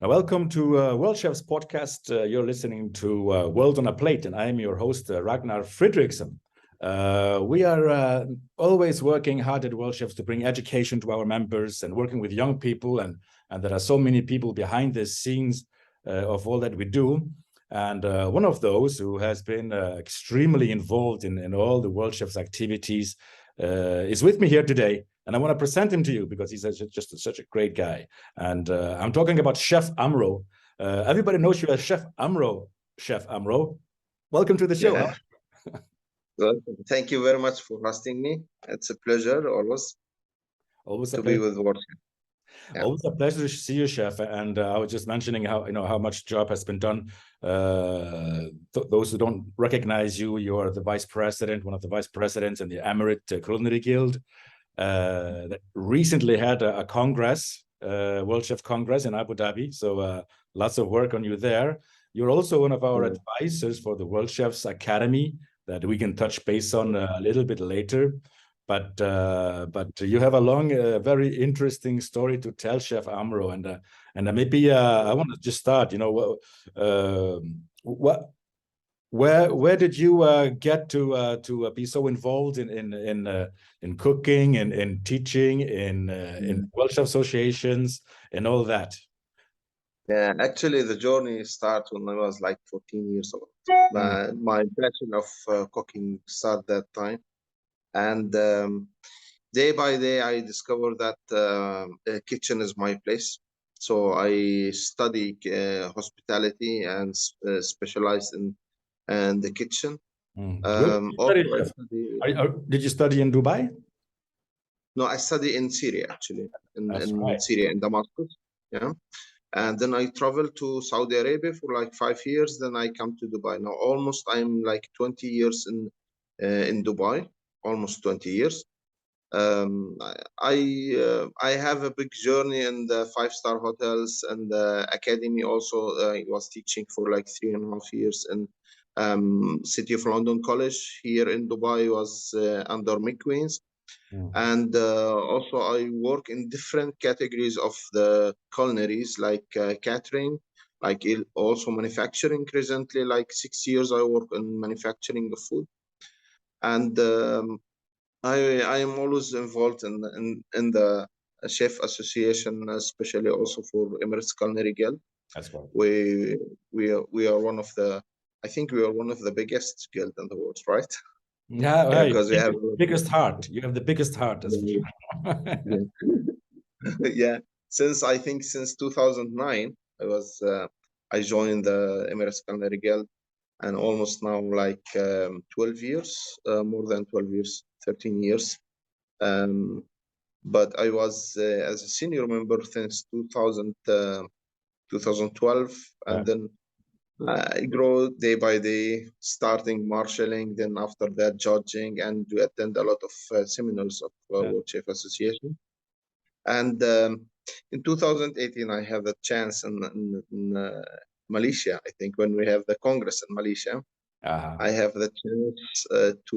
Welcome to Worldchefs podcast. You're listening to World on a Plate, and I am your host, Ragnar Fridriksson. We are always working hard at Worldchefs to bring education to our members and working with young people, and there are so many people behind the scenes of all that we do. And one of those who has been extremely involved in all the Worldchefs activities is with me here today. And I want to present him to you because he's just such a great guy. And I'm talking about Chef Amro. Everybody knows you as Chef Amro. Chef Amro, welcome to the show. Yeah. Well, thank you very much for hosting me. It's a pleasure always Always a to pleasure. be with Worldchefs. Yeah. Always a pleasure to see you, Chef. And I was just mentioning how much job has been done. Those who don't recognize you, you are the vice president, one of the vice presidents in the Emirates Culinary Guild. That recently had a congress, World Chef Congress in Abu Dhabi. So lots of work on you there. You're also one of our advisors for the Worldchefs Academy that we can touch base on a little bit later. But you have a long, very interesting story to tell, Chef Amro. And maybe I want to just start. Where did you get to be so involved in cooking and in teaching in Welsh associations and all that? Yeah, actually, the journey started when I was like 14 years old. My passion of cooking started that time, and day by day, I discovered that kitchen is my place. So I study hospitality and specialized in the kitchen. Did you study in Dubai? No, I study in Syria, actually, in right. Syria, in Damascus. Yeah. And then I traveled to Saudi Arabia for like 5 years. Then I come to Dubai. Now, almost I'm like 20 years in Dubai, almost 20 years. I have a big journey in the 5-star hotels and the academy also. I was teaching for like 3.5 years in City of London College here in Dubai. Was under McQueen's. And also I work in different categories of the culinaries, like catering, like also manufacturing. Recently, like 6 years, I work in manufacturing of food. And I am always involved in the chef association, especially also for Emirates Culinary Guild. That's right. We are one of the, I think we are one of the biggest guild in the world, right? Yeah, because we have the biggest heart. You have the biggest heart. Yeah. Since 2009, I joined the Emirates Culinary Guild, and almost now like 12 years, more than 12 years, 13 years. But I was as a senior member since 2012, and then I grow day by day, starting marshalling, then after that judging, and to attend a lot of seminars of World Chef Association. And in 2018, I had a chance in Malaysia. I think when we have the Congress in Malaysia, I have the chance to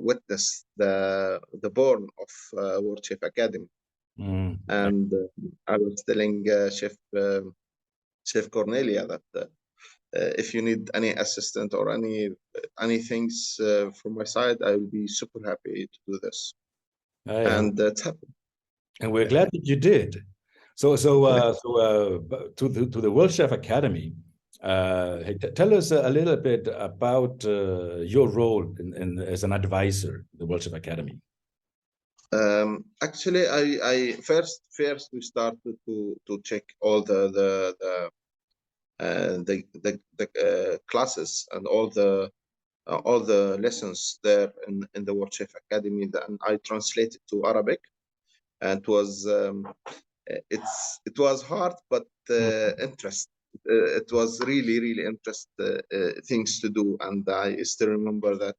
witness the born of Worldchefs Academy. And I was telling Chef Cornelia that if you need any assistant or any things from my side, I will be super happy to do this. And that's happened. And we're glad that you did. So to the Worldchefs Academy, tell us a little bit about your role as an advisor in the Worldchefs Academy. Actually, I first we started to check all the classes and all the lessons there in the Worldchefs Academy, and I translated to Arabic, and it was hard but interest. It was really interest things to do, and I still remember that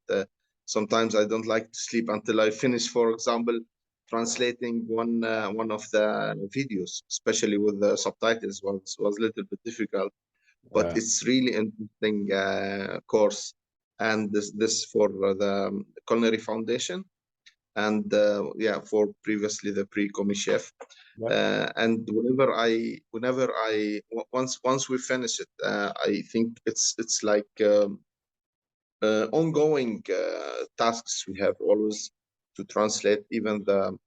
sometimes I don't like to sleep until I finish. For example, translating one of the videos, especially with the subtitles, was a little bit difficult. But it's really interesting course, and this for the Culinary Foundation. and yeah, for previously the pre-commis chef. And once we finish it, I think it's like ongoing tasks we have always to translate even the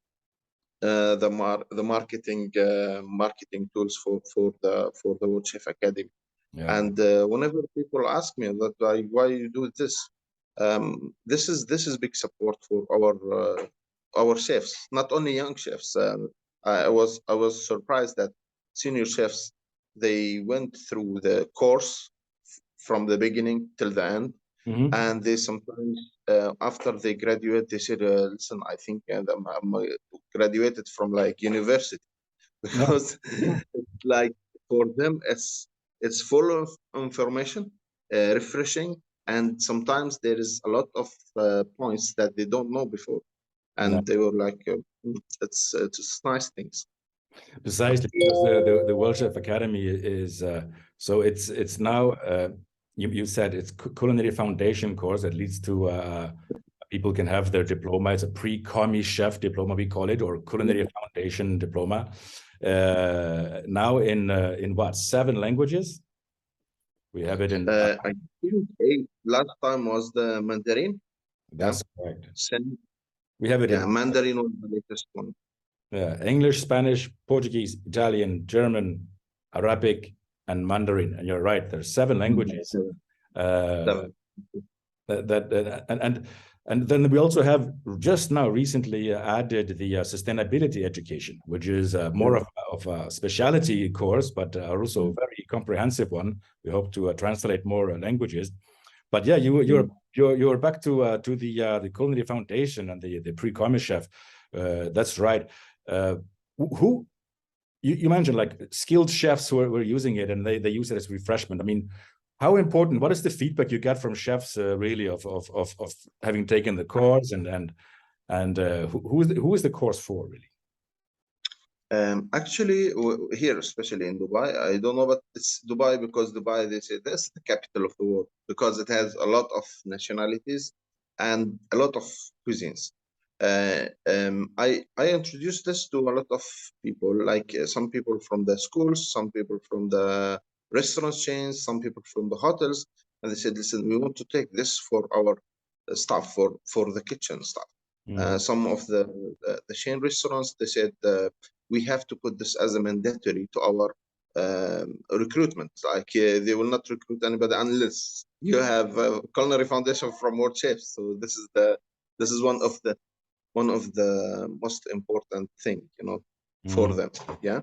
marketing tools for the Worldchefs Academy. And whenever people ask me that why you do this, this is big support for our chefs, not only young chefs. I was surprised that senior chefs, they went through the course from the beginning till the end, and they sometimes after they graduate, they said, "Listen, I think I'm graduated from like university," because like for them it's full of information, refreshing, and sometimes there is a lot of points that they don't know before, and they were like, it's nice things. Precisely, because the Worldchefs Academy is so it's now you said it's culinary foundation course that leads to people can have their diploma. It's a pre-commis chef diploma, we call it, or culinary foundation diploma. Now in what, 7 languages? We have it in. I think 8. Last time was the Mandarin. That's correct. We have it in Mandarin was the latest one. Yeah, English, Spanish, Portuguese, Italian, German, Arabic, and Mandarin. And you're right, there's 7 languages. And then we also have just now recently added the sustainability education, which is more of a specialty course, but also a very comprehensive one. We hope to translate more languages. But yeah, you're back to the culinary foundation and the pre-commis chef. That's right. Who you mentioned, like skilled chefs who are using it, and they use it as refreshment. I mean, how important? What is the feedback you get from chefs really of having taken the course, and who is the course for really? Actually, here, especially in Dubai, I don't know, but it's Dubai because Dubai, they say that's the capital of the world because it has a lot of nationalities and a lot of cuisines. I introduced this to a lot of people, like some people from the schools, some people from the restaurant chains, some people from the hotels, and they said, "Listen, we want to take this for our staff, for the kitchen staff." Some of the chain restaurants, they said, we have to put this as a mandatory to our recruitment. Like they will not recruit anybody unless you have a culinary foundation from Worldchefs. So this is one of the most important thing, for them. Yeah.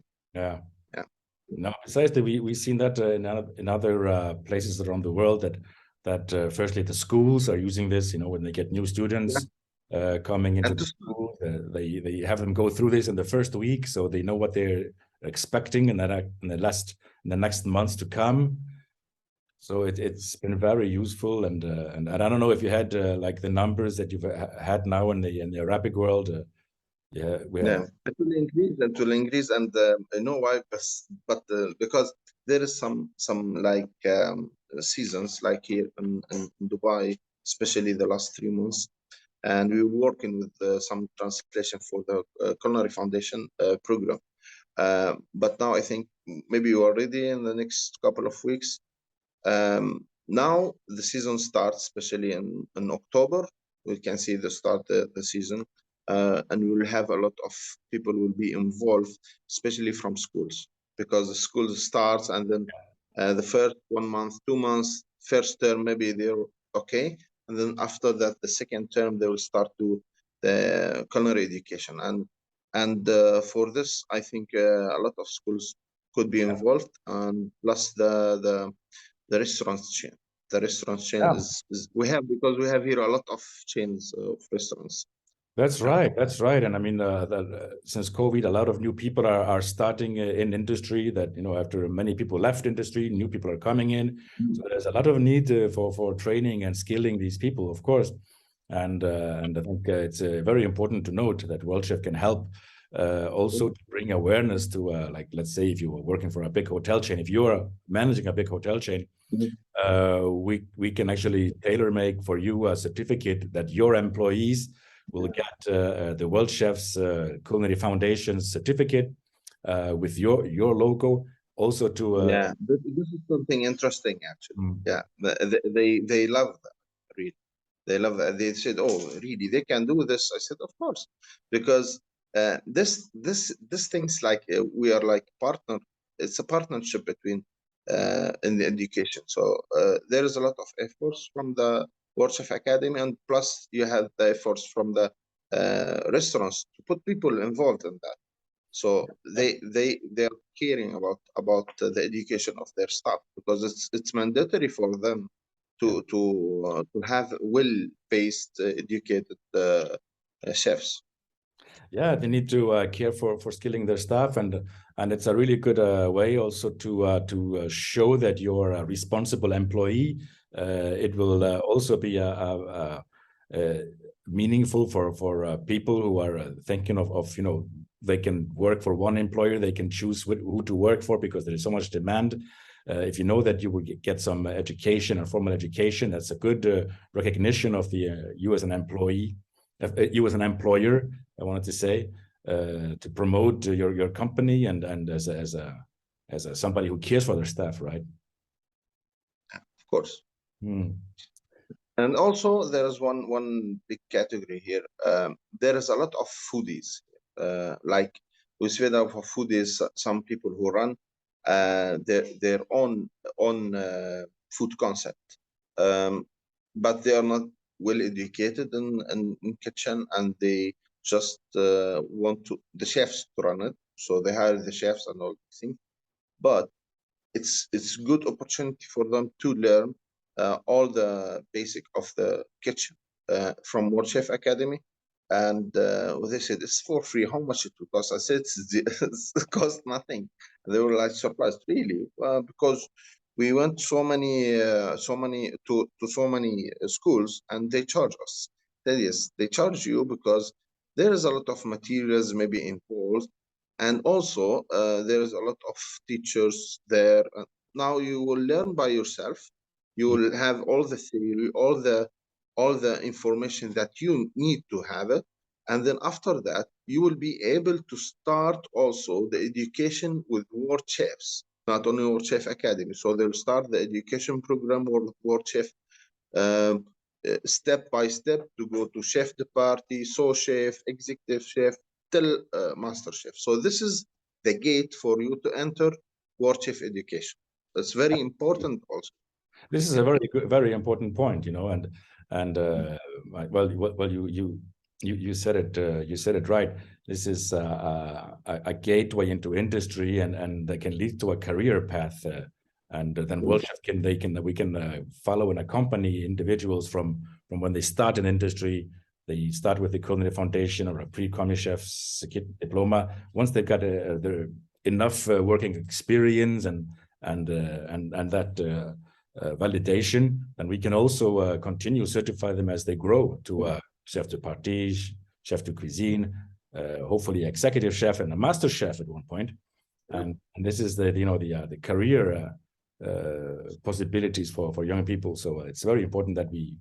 No, precisely. We've seen that in other places around the world that firstly the schools are using this. When they get new students coming into the school, they have them go through this in the first week, so they know what they're expecting in the next months to come. So it's been very useful, and I don't know if you had like the numbers that you've had now in the Arabic world. It will increase, and I know why, but because there is some like seasons, like here in Dubai, especially the last 3 months, and we were working with some translation for the Culinary Foundation program. But now I think maybe you are ready in the next couple of weeks. Now the season starts, especially in October. We can see the start the season, and we will have a lot of people will be involved, especially from schools, because the school starts, and then the first 1 month, 2 months, first term, maybe they're okay, and then after that, the second term, they will start to the culinary education, and for this, I think a lot of schools could be involved, and plus the restaurant chain. The restaurant chain is because we have here a lot of chains of restaurants. That's right. That's right. And I mean, since COVID, a lot of new people are starting in industry. That after many people left industry, new people are coming in. So there's a lot of need for training and skilling these people, of course. And I think it's very important to note that Worldchef can help also to bring awareness to like, let's say, if you were working for a big hotel chain, if you're managing a big hotel chain, we can actually tailor make for you a certificate that your employees will get the Worldchefs Culinary Foundation certificate with your logo. Also to yeah, this is something interesting actually. Yeah, they love that, really. They love that. They said, "Oh, really? They can do this?" I said, "Of course," because this thing's like we are like partner. It's a partnership between in the education. So there is a lot of efforts from the Worldchef Academy, and plus you have the efforts from the restaurants to put people involved in that. So they're caring about the education of their staff, because it's mandatory for them to have well-paced, educated chefs. Yeah, they need to care for skilling their staff, and it's a really good way also to show that you're a responsible employee. It will also be meaningful for people who are thinking of they can work for one employer, they can choose who to work for because there is so much demand. If you know that you will get some education and formal education, that's a good recognition of you as an employee, you as an employer. I wanted to say to promote your company and as somebody who cares for their staff, right? Of course. And also there is one big category here. There is a lot of foodies. Like we said, of foodies, some people who run their own food concept, but they are not well educated in kitchen, and they just want the chefs to run it. So they hire the chefs and all these things. But it's good opportunity for them to learn all the basic of the kitchen from Worldchef Academy. And they said it's for free. How much it will cost? I said it cost nothing. And they were like surprised, really, because we went so many to so many schools, and they charge us. Said yes, they charge you because there is a lot of materials maybe involved, and also there is a lot of teachers there. Now you will learn by yourself. You will have all the theory, all the information that you need to have it, and then after that you will be able to start also the education with Worldchefs, not only Worldchef Academy. So they'll start the education program with Worldchef, step by step, to go to chef de partie, sous chef, executive chef, till master chef. So this is the gate for you to enter Worldchef education. That's very important also. This is a very important point, and well, you said it right. This is a gateway into industry, and that can lead to a career path. And then Worldchef we can follow and accompany individuals from when they start in industry. They start with the Culinary Foundation or a Pre-Commis chef's diploma. Once they've got enough working experience and that validation, and we can also continue certify them as they grow to chef de partie, chef de cuisine, hopefully executive chef and a master chef at one point. And this is the career possibilities for young people. So it's very important that we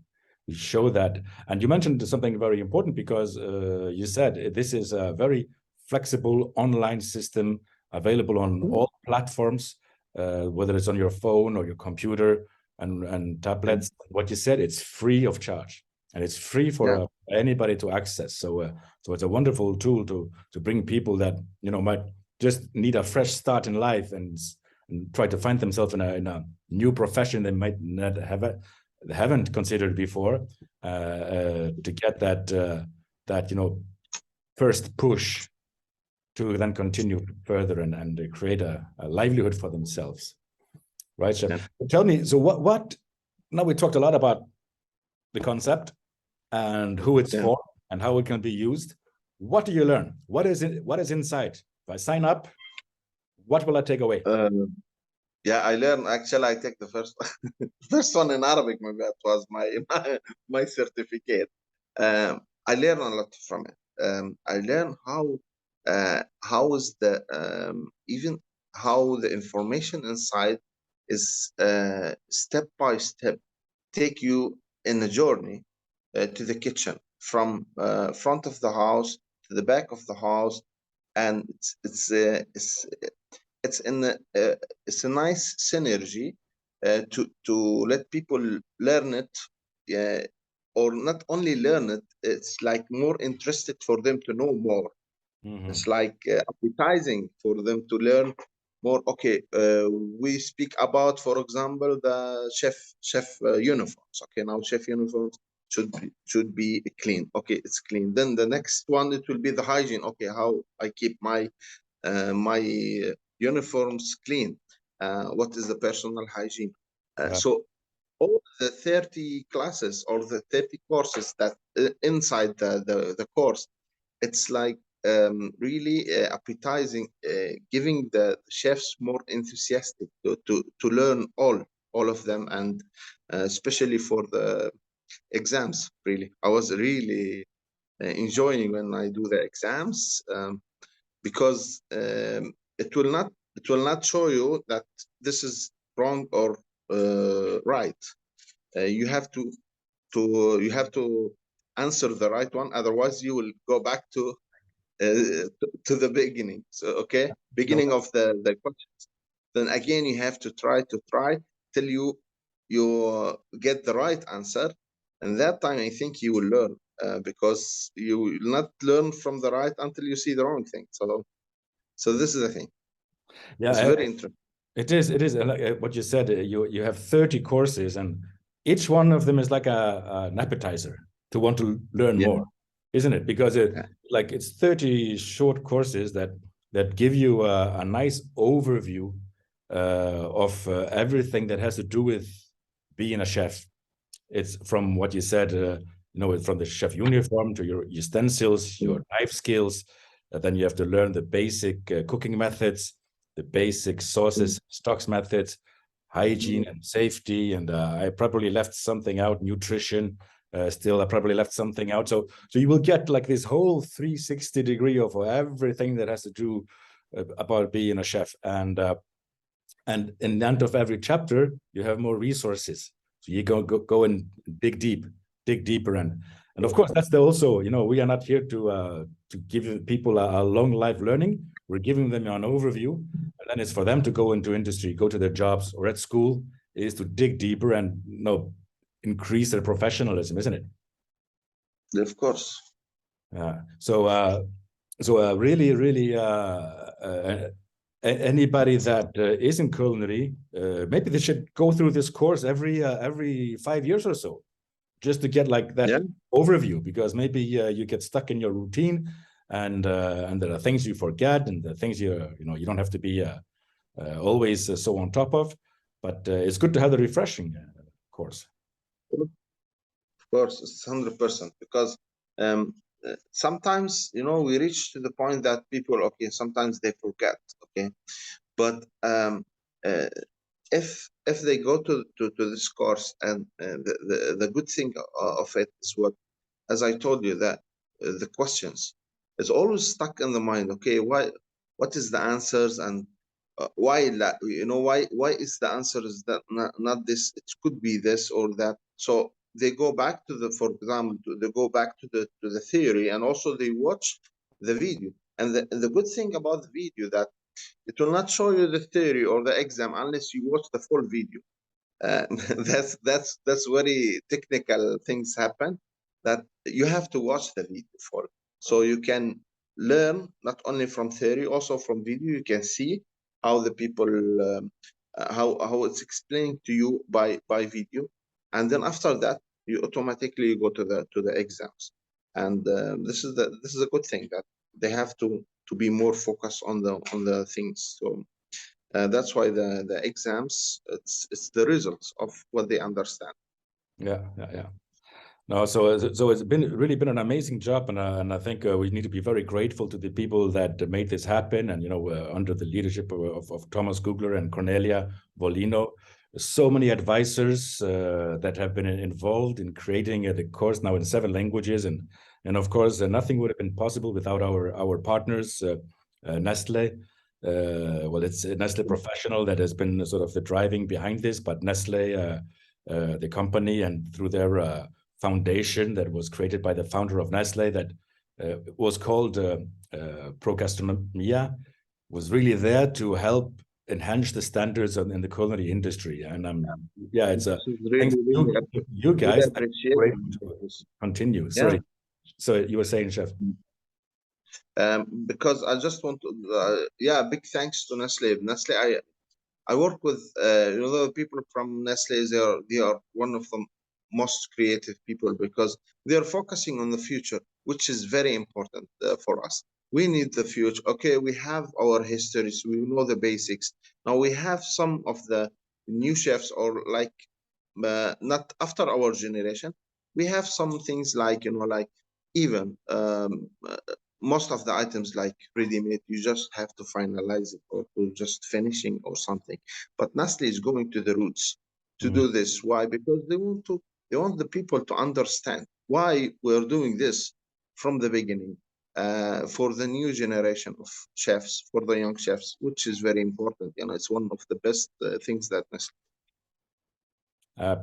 show that. And you mentioned something very important, because you said this is a very flexible online system available on all platforms, whether it's on your phone or your computer and tablets. What you said, it's free of charge, and it's free for anybody to access. So it's a wonderful tool to bring people that might just need a fresh start in life and try to find themselves in a new profession they might not haven't considered before, to get that first push to then continue further and create a livelihood for themselves, right, Chef? Yeah. Tell me, so what? Now we talked a lot about the concept and who it's for and how it can be used. What do you learn? What is it? What is inside? If I sign up, what will I take away? I learned, actually, I take the first one in Arabic. Maybe that was my certificate. I learned a lot from it. I learned how is the even how the information inside is step by step take you in a journey to the kitchen, from front of the house to the back of the house, and it's in it's a nice synergy to let people learn it, or not only learn it. It's like more interested for them to know more. It's like appetizing for them to learn more. Okay, we speak about, for example, the chef uniforms. Okay, now chef uniforms should be clean. Okay, it's clean. Then the next one, it will be the hygiene. Okay, how I keep my uniforms clean. What is the personal hygiene? So all the 30 classes or the 30 courses that inside the course, it's like really appetizing, giving the chefs more enthusiastic to learn all of them, and especially for the exams. Really, I was really enjoying when I do the exams, because it will not show you that this is wrong or right. You have to answer the right one, otherwise you will go back to the beginning. So okay, beginning of the questions, then again you have to try till you get the right answer, and that time I think you will learn, because you will not learn from the right until you see the wrong thing. So this is the thing. Yeah, it's very interesting. It is like what you said. You have 30 courses, and each one of them is like an appetizer to want to learn more, isn't it? Because like it's 30 short courses that give you a nice overview of everything that has to do with being a chef. It's from what you said, from the chef uniform to your utensils, your knife skills. Then you have to learn the basic cooking methods, the basic sauces, stocks methods, hygiene and safety. And I probably left something out, nutrition. Still, I probably left something out. So you will get like this whole 360 degree of everything that has to do about being a chef. And in the end of every chapter, you have more resources. So you go and dig deeper. And of course, that's also, we are not here to give people a long life learning. We're giving them an overview, and then it's for them to go into industry, go to their jobs or at school, is to dig deeper and increase their professionalism, isn't it? Of course. So really, anybody that is in culinary, maybe they should go through this course every 5 years or so, just to get like that overview, because maybe you get stuck in your routine, and there are things you forget, and the things you don't have to be always so on top of, but it's good to have the refreshing course. Of course, it's 100%, because sometimes we reach to the point that people, okay, sometimes they forget, okay, but if they go to this course, and the good thing of it is, what, as I told you, that the questions is always stuck in the mind. Okay, what is the answers, and why why is the answer is that not this? It could be this or that. So they go back to for example, they go back to the theory, and also they watch the video. And the good thing about the video, that it will not show you the theory or the exam unless you watch the full video. That's very technical things happen, that you have to watch the video for it. So you can learn not only from theory, also from video. You can see how the people how it's explained to you by video, and then after that you automatically go to the exams. And this is a good thing, that they have to be more focused on the things. So that's why the exams, it's the results of what they understand. Yeah. No, so it's really been an amazing job, and I think we need to be very grateful to the people that made this happen, and under the leadership of Thomas Gugler and Cornelia Volino, so many advisors that have been involved in creating the course now in 7 languages, and of course nothing would have been possible without our partners, Nestle. Well, it's Nestle Professional that has been sort of the driving behind this, but Nestle, the company, and through their foundation that was created by the founder of Nestle that was called Pro-Gastronomia, was really there to help enhance the standards in the culinary industry. And yeah, it's a really, really, you guys appreciate were able to continue. Sorry, so you were saying, Chef. Because I just want to, big thanks to Nestle. Nestle, I work with, the people from Nestle. They are one of the most creative people because they are focusing on the future, which is very important for us. We need the future. Okay, we have our histories. We know the basics. Now we have some of the new chefs, or like not after our generation. We have some things like even most of the items like ready-made, you just have to finalize it or to just finishing or something. But Nestle is going to the roots to do this. Why? Because they want the people to understand why we're doing this from the beginning. For the new generation of chefs, for the young chefs, which is very important. It's one of the best things that Nestle.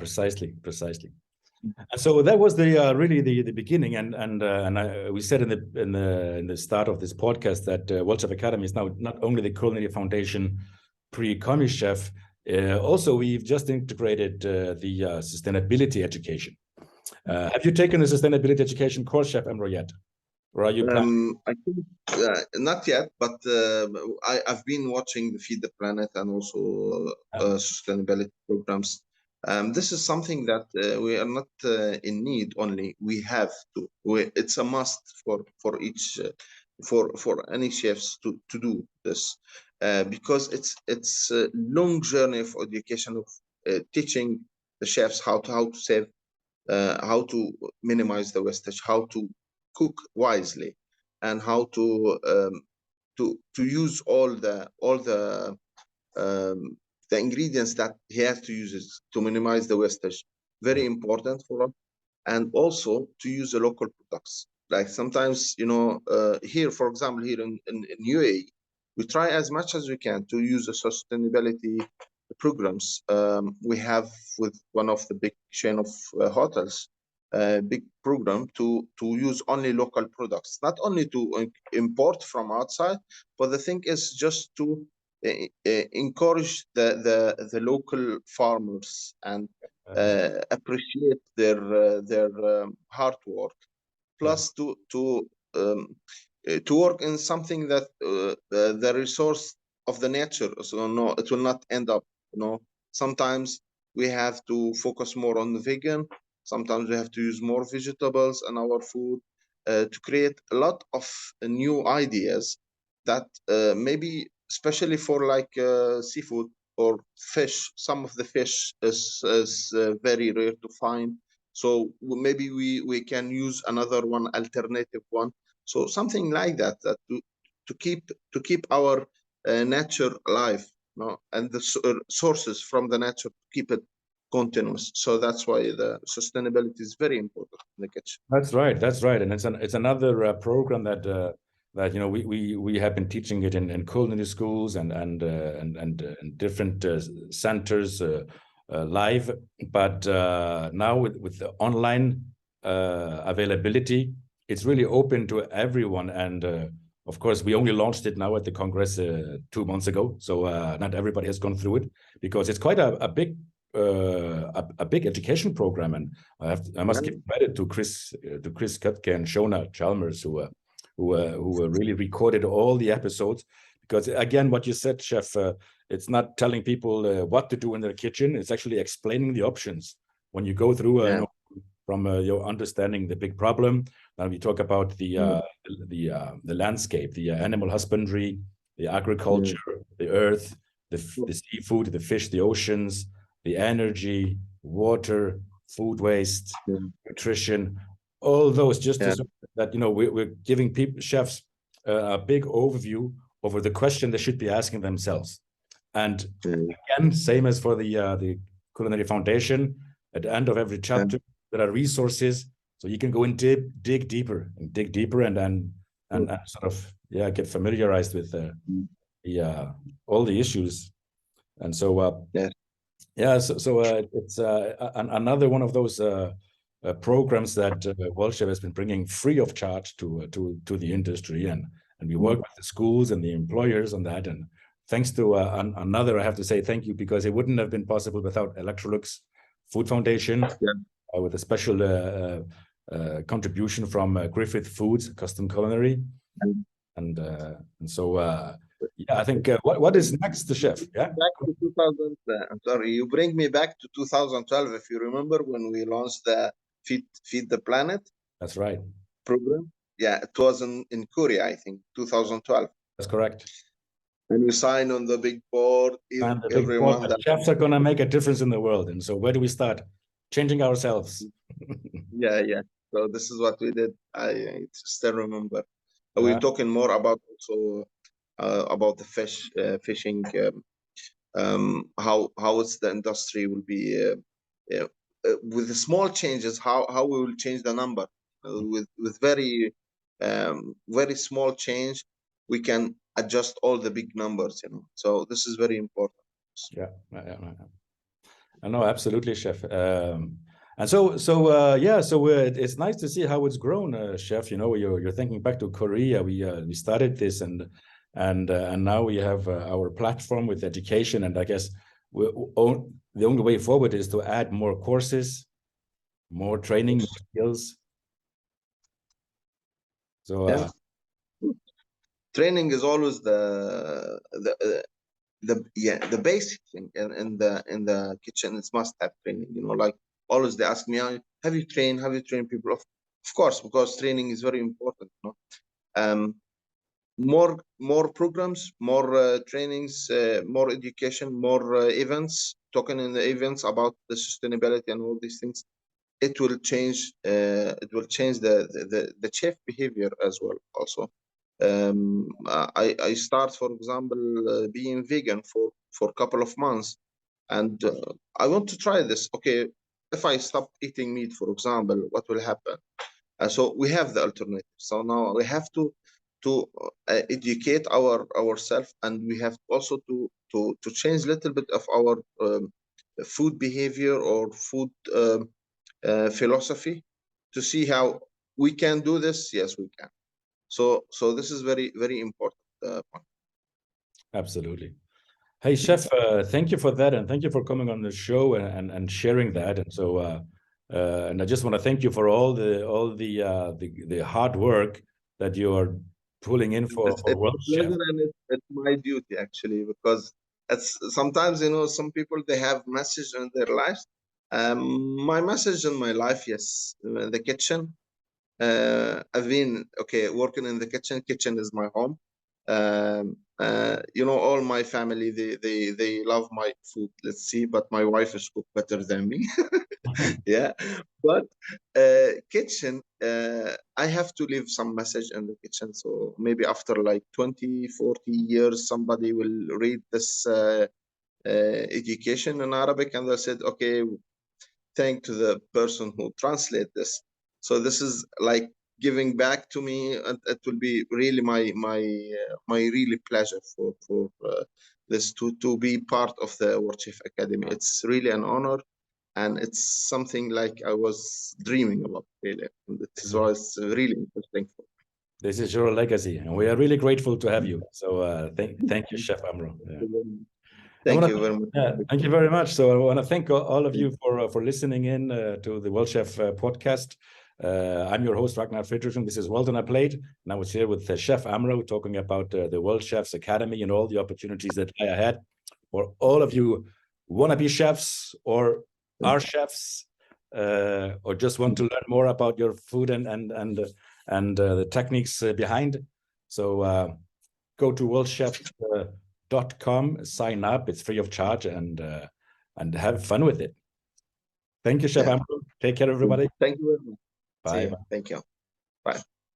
Precisely. And so that was the really the beginning, and we said in the start of this podcast that Worldchefs Academy is now not only the Culinary Foundation Pre-Commis chef, also we've just integrated the sustainability education. Have you taken the sustainability education course, Chef Amro, yet? Or are you planning? I think not yet, but I've been watching the Feed the Planet and also sustainability programs. This is something that we are not in need only. We have to. It's a must for each for any chefs to do this because it's a long journey of education of teaching the chefs how to save, how to minimize the wastage, how to cook wisely, and how to use all the ingredients that he has to use to minimize the wastage. Very important for us, and also to use the local products. Like sometimes, here, for example, here in UAE, we try as much as we can to use the sustainability programs. We have with one of the big chain of hotels, big program to use only local products, not only to import from outside, but the thing is just to encourage the local farmers and appreciate their hard work, plus to work in something that the resource of the nature, so no, it will not end up, sometimes we have to focus more on the vegan. Sometimes we have to use more vegetables in our food to create a lot of new ideas that maybe, especially for like seafood or fish, some of the fish is very rare to find. So maybe we can use another one, alternative one. So something like that, to keep our nature alive, and the sources from the nature, to keep it continuous. So that's why the sustainability is very important in the kitchen. That's right, and it's another program that we have been teaching it in culinary schools and different centers live, but now with the online availability, it's really open to everyone. And of course, we only launched it now at the Congress 2 months ago, so not everybody has gone through it, because it's quite a big education program. And I must give credit to Chris Kötke and Shona Chalmers, who really recorded all the episodes. Because again, what you said, Chef, it's not telling people what to do in their kitchen. It's actually explaining the options. When you go through from your understanding the big problem, now we talk about the landscape, the animal husbandry, the agriculture, the earth, the seafood, the fish, the oceans, the energy, water, food waste, nutrition, all those, just so that we're giving chefs a big overview over the question they should be asking themselves. And again, same as for the Culinary Foundation, at the end of every chapter there are resources, so you can go and dig deeper and sort of get familiarized with all the issues. And so it's another one of those programs that Worldchef has been bringing free of charge to the industry, and we work with the schools and the employers on that. And thanks to another, I have to say thank you, because it wouldn't have been possible without Electrolux Food Foundation, with a special contribution from Griffith Foods Custom Culinary, and so yeah, I think what is next, the chef? Yeah, back to 2000. I'm sorry, you bring me back to 2012. If you remember when we launched the Feed the Planet. That's right. Program. Yeah, it was in Korea, I think, 2012. That's correct. And we signed on the big board. And the big board that chefs are going to make a difference in the world. And so where do we start? Changing ourselves. Yeah. So this is what we did. I still remember. We're talking more about also about the fishing, how it's the industry will be with the small changes, how we will change the number with very small change, we can adjust all the big numbers, so this is very important. Yeah. I know, absolutely, chef. And so it's nice to see how it's grown, chef. You're thinking back to Korea. We started this, and now we have our platform with education, and I guess the only way forward is to add more courses, more training, more skills. So training is always the basic thing in the kitchen. It's must have training. Like always they ask me, have you trained people? Of course, because training is very important. More programs, more trainings, more education, more events, talking in the events about the sustainability and all these things. It will change. It will change the chef behavior as well. Also, I start, for example, being vegan for a couple of months, and I want to try this. Okay, if I stop eating meat, for example, what will happen? So we have the alternative. So now we have to educate ourselves, and we have also to change a little bit of our food behavior or food philosophy to see how we can do this. Yes, we can. So this is very, very important point. Absolutely. Hey, chef, thank you for that, and thank you for coming on the show and sharing that. And so and I just want to thank you for all the hard work that you are pulling in for Worldchef. And it's my duty, actually, because it's sometimes, some people, they have message in their lives. My message in my life, yes, the kitchen. I've been working in the kitchen. Kitchen is my home. All my family, they love my food. Let's see, but my wife is cook better than me. Yeah, but kitchen, I have to leave some message in the kitchen. So maybe after like 20, 40 years, somebody will read this education in Arabic, and they said, okay, thank to the person who translate this. So this is like giving back to me, and it will be really my really pleasure for this to be part of the Worldchefs Academy. It's really an honor, and it's something like I was dreaming about, really. So it's really interesting for me. This is your legacy, and we are really grateful to have you. So thank you, Chef Amro. Thank you very much. Thank you very much. So I want to thank all of you for listening in to the Worldchef podcast. I'm your host, Ragnar Fridriksson. This is World on a Plate, and I was here with Chef Amro talking about the Worldchefs Academy and all the opportunities that lie ahead for all of you wannabe chefs or are chefs, or just want to learn more about your food and the techniques behind. So go to worldchefs.com, sign up. It's free of charge, and have fun with it. Thank you, Chef Amro. Take care, everybody. Thank you very much. Bye. Thank you. Bye.